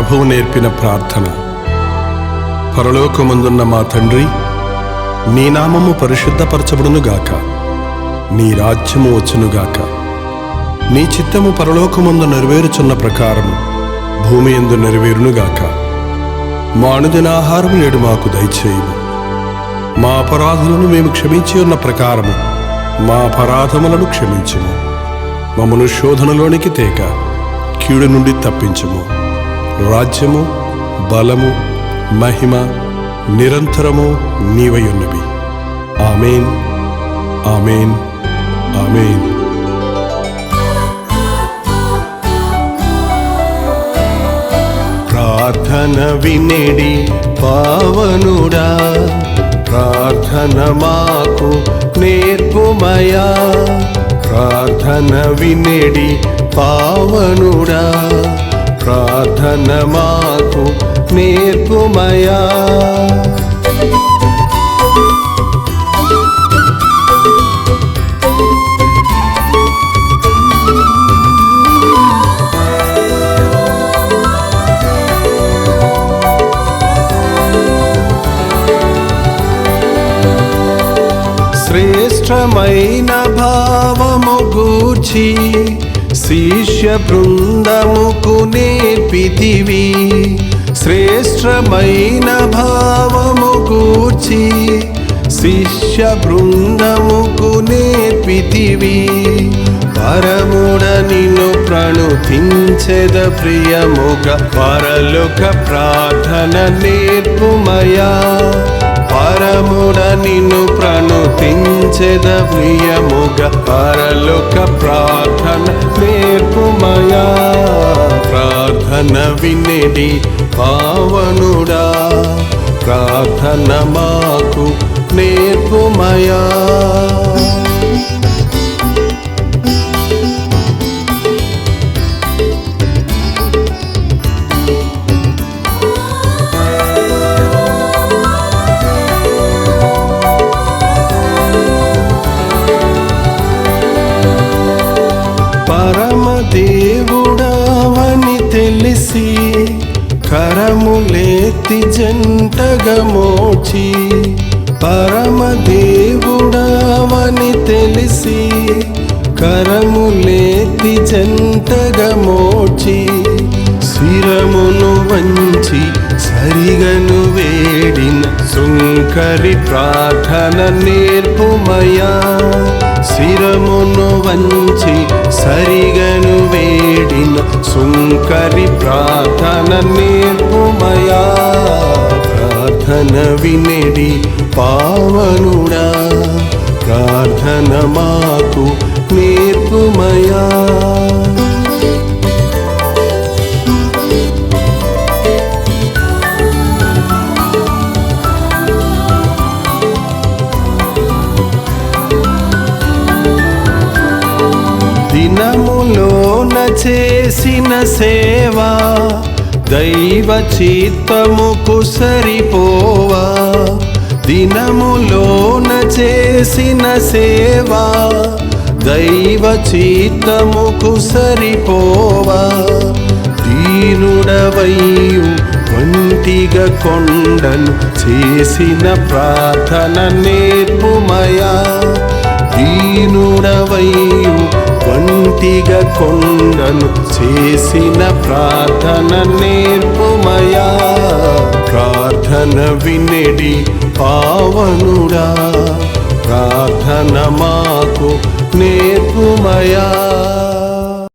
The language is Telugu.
ప్రభువు నేర్పిన ప్రార్థన. పరలోకమందున్న మా తండ్రి, నీ నామము పరిశుద్ధపరచబడునుగాక. నీ రాజ్యము వచ్చునుగాక. నీ చిత్తము పరలోకమందు నెరవేరుచున్న ప్రకారము భూమి యందు నెరవేరునుగాక. మా అనుదిన ఆహారం నేడు మాకు దయచేయుము. మా అపరాధులను మేము క్షమించి ఉన్న ప్రకారము మా అపరాధములను క్షమించుము. మమ్మను శోధనలోనికి తేక కీడు నుండి తప్పించుము. రాజ్యము, బలము, మహిమ నిరంతరము నీవై ఉన్నవి. ఆమేన్, ఆమేన్, ఆమేన్. ప్రార్థన వినేడి పావనుడా, ప్రార్థన మాకు నేర్పుమయా. ప్రార్థన వినేడి పావనుడా, ప్రార్థన మాకు నేర్పుమయా. శ్రేష్టమైన భావము గూర్చి శిష్య బృందముకు నేర్పితివి. శ్రేష్టమైన భావము గూర్చి శిష్య బృందముకు నేర్పితివి. పరముడ నిన్ను ప్రణుతించెద ప్రియముగా, పరలోక ప్రార్థన నేర్పుమయా. పరముడ నిన్ను ప్రణుతించెద ప్రియముగా, పరలోక ప్రార్థన నేర్పుమయా. ప్రార్థన వినేడి పావనుడా, ప్రార్థన మాకు నేర్పుమయా. పరమదేవుడావని తెలిసి కరములేతి జంటగా మోచి. పరమదేవుడావని తెలిసి కరములేతి జంటగా మోచి. శిరమును వంచి సరిగను వేడిన సుంకరి ప్రార్థన నేర్పుమయా. శిరమును వంచి సరిగను వేడిన సుంకరి ప్రార్థన నేర్పుమయా. ప్రార్థన వినేడి పావనుడా, ప్రార్థన మాకు నేర్పుమయా. దినములోన చేసిన సేవ దైవ చిత్తముకు సరిపోవా. దినములోన చేసిన సేవ దైవ చిత్తముకు సరిపోవా. దీనుడవయ్యు ఒంటిగా కొండను చేసిన ప్రార్థన నేర్పుమయా. దీనుడవయ్యు ఒంటిగా కొండను చేసిన ప్రార్థన నేర్పుమయా. ప్రార్థన వినేడి పావనుడా, ప్రార్థన మాకు నేర్పుమయా.